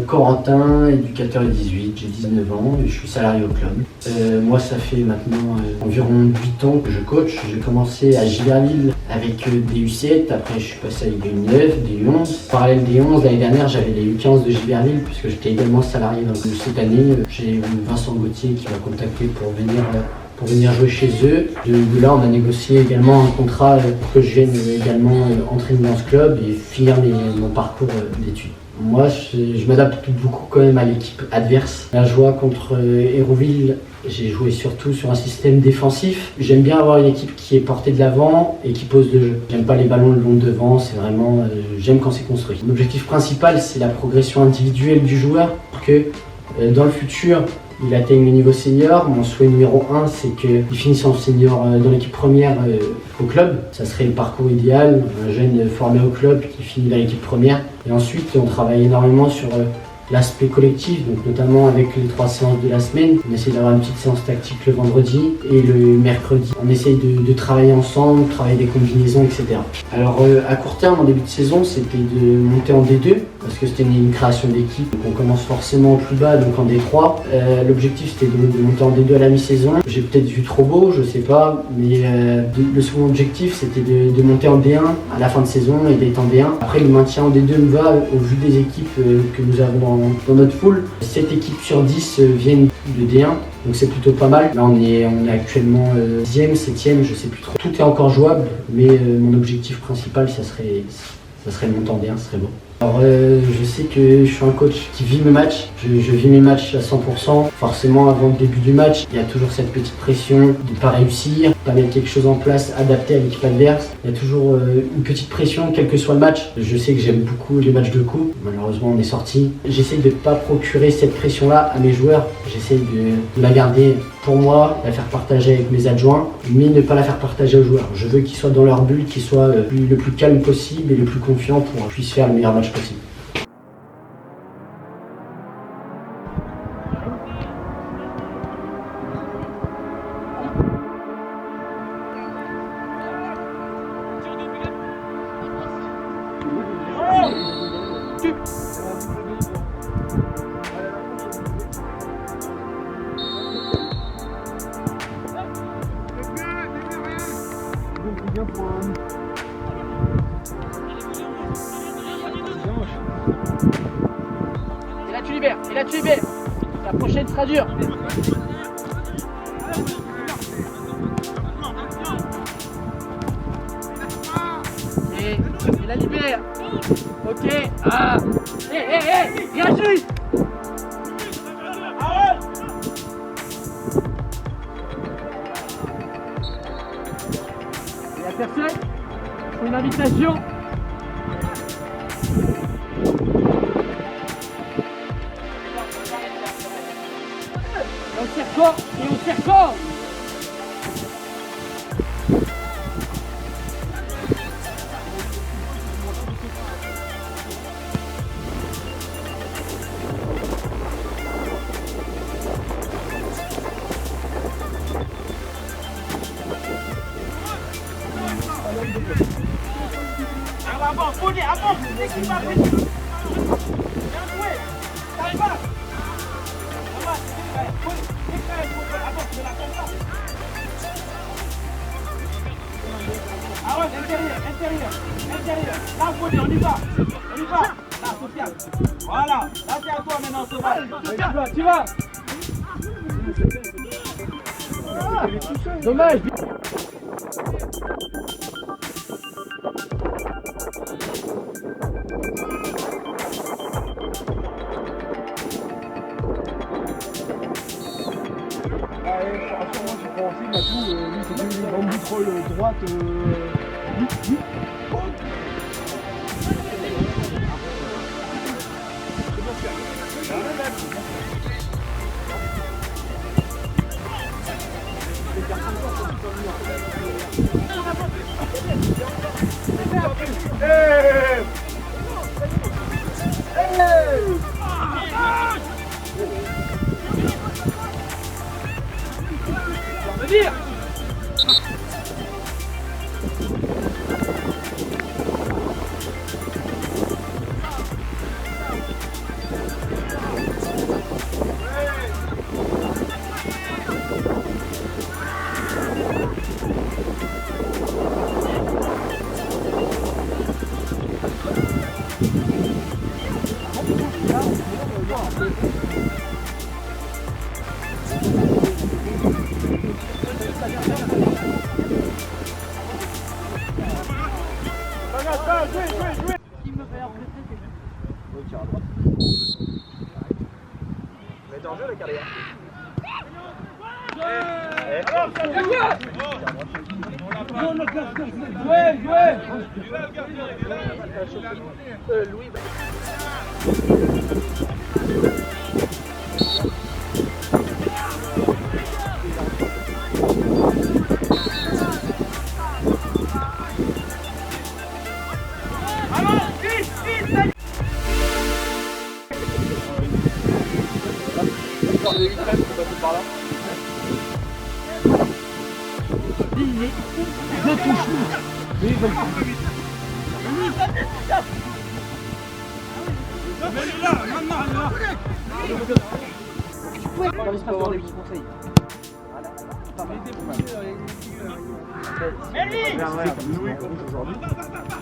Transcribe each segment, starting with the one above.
Corentin, éducateur 18, j'ai 19 ans et je suis salarié au club. Moi, ça fait maintenant environ 8 ans que je coach. J'ai commencé à Giverville avec des U7, après je suis passé avec des U9, des U11. Parallèle des 11, l'année dernière, j'avais les U15 de Giverville puisque j'étais également salarié. Donc cette année, j'ai Vincent Gauthier qui m'a contacté pour venir jouer chez eux. De là, on a négocié également un contrat pour que je vienne également entraîner dans ce club et finir mon parcours d'études. Moi, je m'adapte beaucoup quand même à l'équipe adverse. La joie contre Hérouville, j'ai joué surtout sur un système défensif. J'aime bien avoir une équipe qui est portée de l'avant et qui pose le jeu. J'aime pas les ballons le long devant, c'est vraiment, j'aime quand c'est construit. L'objectif principal, c'est la progression individuelle du joueur pour que dans le futur, il atteigne le niveau senior. Mon souhait numéro 1, c'est qu'il finisse en senior dans l'équipe première au club. Ça serait le parcours idéal, un jeune formé au club qui finit dans l'équipe première. Et ensuite, on travaille énormément sur l'aspect collectif, donc notamment avec les 3 séances de la semaine. On essaie d'avoir une petite séance tactique le vendredi et le mercredi. On essaye de travailler ensemble, travailler des combinaisons, etc. Alors à court terme, en début de saison, c'était de monter en D2, parce que c'était une création d'équipe. Donc on commence forcément au plus bas, donc en D3. L'objectif c'était de monter en D2 à la mi-saison. J'ai peut-être vu trop beau, je sais pas, mais le second objectif c'était de monter en D1 à la fin de saison et d'être en D1. Après le maintien en D2 me va au vu des équipes que nous avons dans notre pool. 7 équipes sur 10 viennent de D1, donc c'est plutôt pas mal. Là on est actuellement 10e, 7e, je sais plus trop. Tout est encore jouable, mais mon objectif principal ça serait de monter en D1, ce serait beau. Alors je sais que je suis un coach qui vit mes matchs, je vis mes matchs à 100%. Forcément avant le début du match, il y a toujours cette petite pression de ne pas réussir, de pas mettre quelque chose en place adapté à l'équipe adverse. Il y a toujours une petite pression quel que soit le match. Je sais que j'aime beaucoup les matchs de coupe, malheureusement on est sorti. J'essaie de ne pas procurer cette pression-là à mes joueurs, j'essaie de la garder pour moi, la faire partager avec mes adjoints, mais ne pas la faire partager aux joueurs. Je veux qu'ils soient dans leur bulle, qu'ils soient le plus calme possible et le plus confiant pour qu'ils puissent faire le meilleur match possible. Et là tu libères. La prochaine sera dure. Et la libère. Ok. Ah. Réagis. Il y a personne. C'est une invitation. On serre fort et on serre fort. Avance, Fournier, avance, l'équipe va venir. Bien joué, ça passe. Ah ouais, intérieur. Là, Fournier, on y va. Là, Sofiane. Voilà, là c'est à toi maintenant, Sofiane. Tu vas. Dommage. Sûrement tu prends aussi, Matou, lui c'était une bande troll droite. Dire.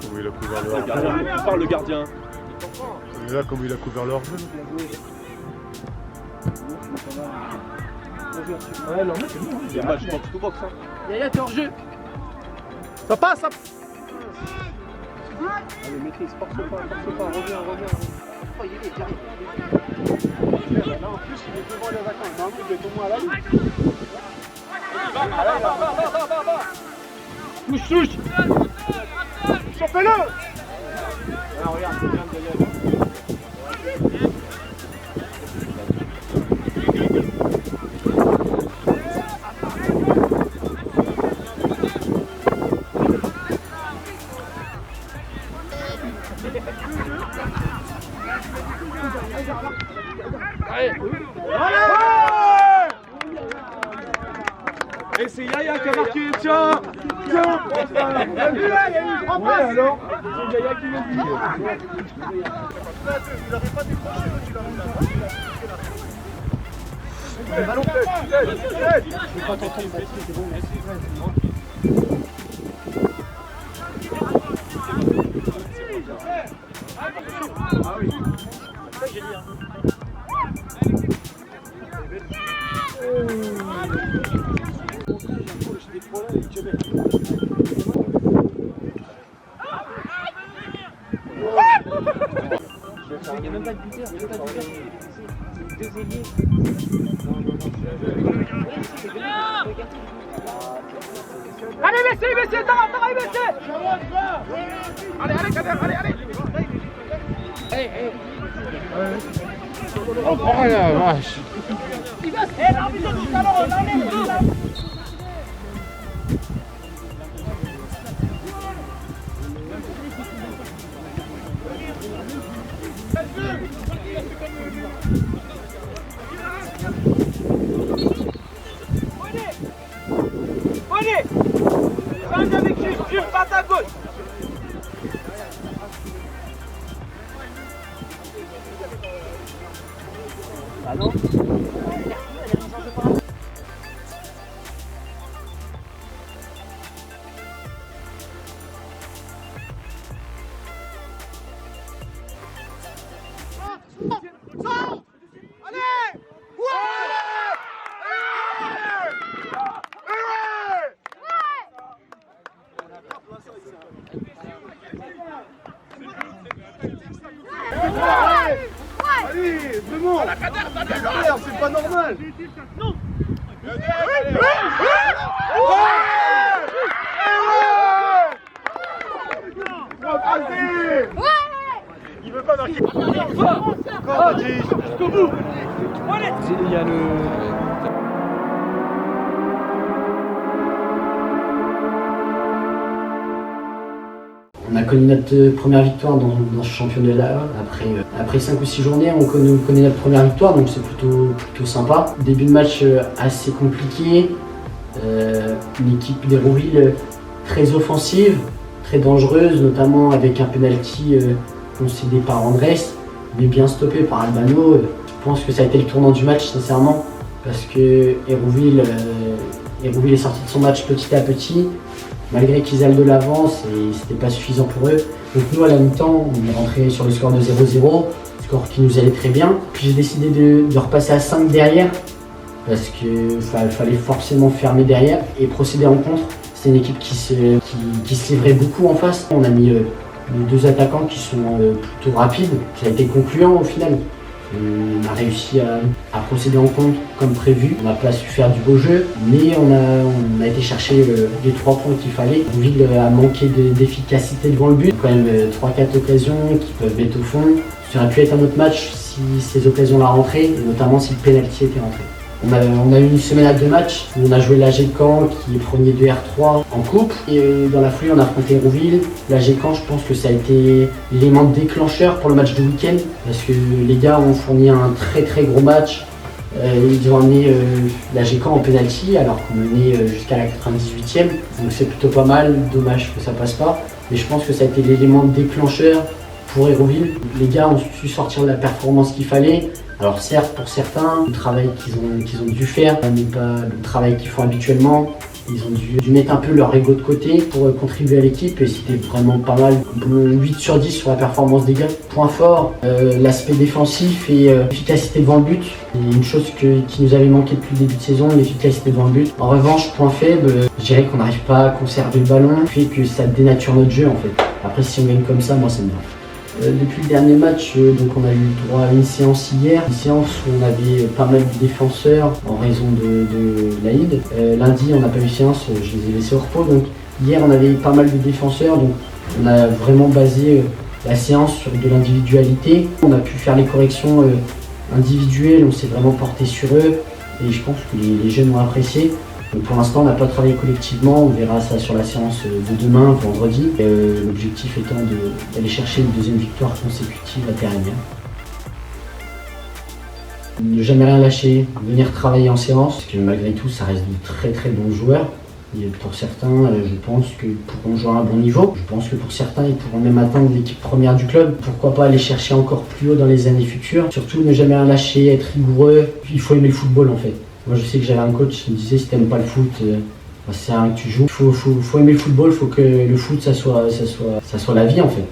Comment il a couvert leur jeu. Il parle le gardien. Et là, comment il a couvert leur jeu. Ouais, non, mais c'est bon. Il y a match box to box. Yaya, t'es hors jeu. Ça passe, ça. Allez, maîtrise, force pas, reviens. Oh, il est derrière. Là, en plus, il est devant les attaquants. Normalement, il doit être au moins à la ligne. Touche. Chopez-le. Ah, regarde, il vient de gagner. Et c'est Yaya qui a marqué, tiens. T'as vu là, il y a eu 3 passes. Alors, c'est Yaya qui l'a dit. Tu l'avais pas décroché, tu l'avais le ballon, tête. Je vais pas t'entendre, c'est bon. Ah oui. C'est ça que j'ai dit. Il n'y a même pas de buteur, c'est deux ailiers. Allez, Messi, t'arrêtes, Messi. Allez, Kader, allez. Oh, la vache. L'arbitre tout à l'heure, allez. Bonnet, change avec Jules, passe à gauche. Allô? Allez, vraiment. C'est pas normal. Non. Il veut pas marquer. Encore, jusqu'au bout. Il y a le... On a connu notre première victoire dans ce championnat-là. Après 5 ou 6 journées, on connaît notre première victoire, donc c'est plutôt sympa. Début de match assez compliqué. Une équipe d'Hérouville très offensive, très dangereuse, notamment avec un penalty concédé par Andrés, mais bien stoppé par Albano. Je pense que ça a été le tournant du match, sincèrement, parce que Hérouville est sorti de son match petit à petit. Malgré qu'ils aillent de l'avance, et c'était pas suffisant pour eux. Donc nous, à la mi-temps, on est rentré sur le score de 0-0, ce score qui nous allait très bien. Puis j'ai décidé de repasser à 5 derrière parce qu'il fallait forcément fermer derrière et procéder en contre. C'est une équipe qui se livrait beaucoup en face. On a mis les 2 attaquants qui sont plutôt rapides. Ça a été concluant au final. On a réussi à procéder en contre comme prévu. On n'a pas su faire du beau jeu, mais on a été chercher les 3 points qu'il fallait. Rouville a manqué d'efficacité devant le but. Quand même 3-4 occasions qui peuvent être au fond. Ça aurait pu être un autre match si ces occasions-là rentraient, et notamment si le pénalty était rentré. On a eu une semaine de match où on a joué l'AG Caen qui est premier de R3 en coupe et dans la foulée on a affronté Rouville. L'AG Caen, je pense que ça a été l'élément déclencheur pour le match de week-end parce que les gars ont fourni un très très gros match. Ils ont amené l'AG Caen en penalty alors qu'on menait jusqu'à la 98e, donc c'est plutôt pas mal, dommage que ça passe pas. Mais je pense que ça a été l'élément déclencheur pour Hérouville. Les gars ont su sortir de la performance qu'il fallait. Alors certes, pour certains, le travail qu'ils ont dû faire n'est pas le travail qu'ils font habituellement. Ils ont dû mettre un peu leur ego de côté pour contribuer à l'équipe et c'était vraiment pas mal. 8 sur 10 sur la performance des gars. Point fort, l'aspect défensif et l'efficacité devant le but. C'est une chose qui nous avait manqué depuis le début de saison, l'efficacité devant le but. En revanche, point faible, je dirais qu'on n'arrive pas à conserver le ballon, fait que ça dénature notre jeu en fait. Après si on gagne comme ça, moi ça me va. Depuis le dernier match, donc on a eu droit à une séance hier, une séance où on avait pas mal de défenseurs en raison de l'Aïd. Lundi, on n'a pas eu séance, je les ai laissés au repos. Donc hier, on avait pas mal de défenseurs, donc on a vraiment basé la séance sur de l'individualité. On a pu faire les corrections individuelles, on s'est vraiment porté sur eux et je pense que les jeunes ont apprécié. Donc pour l'instant, on n'a pas travaillé collectivement, on verra ça sur la séance de demain, vendredi. L'objectif étant d'aller chercher une 2e victoire consécutive à Terragna. Ne jamais rien lâcher, venir travailler en séance, parce que malgré tout, ça reste de très très bons joueurs. Et pour certains, je pense qu'ils pourront jouer à un bon niveau. Je pense que pour certains, ils pourront même atteindre l'équipe première du club. Pourquoi pas aller chercher encore plus haut dans les années futures. Surtout, ne jamais rien lâcher, être rigoureux. Il faut aimer le football en fait. Moi je sais que j'avais un coach qui me disait si t'aimes pas le foot, c'est rien que tu joues. Faut aimer le football, faut que le foot ça soit la vie en fait.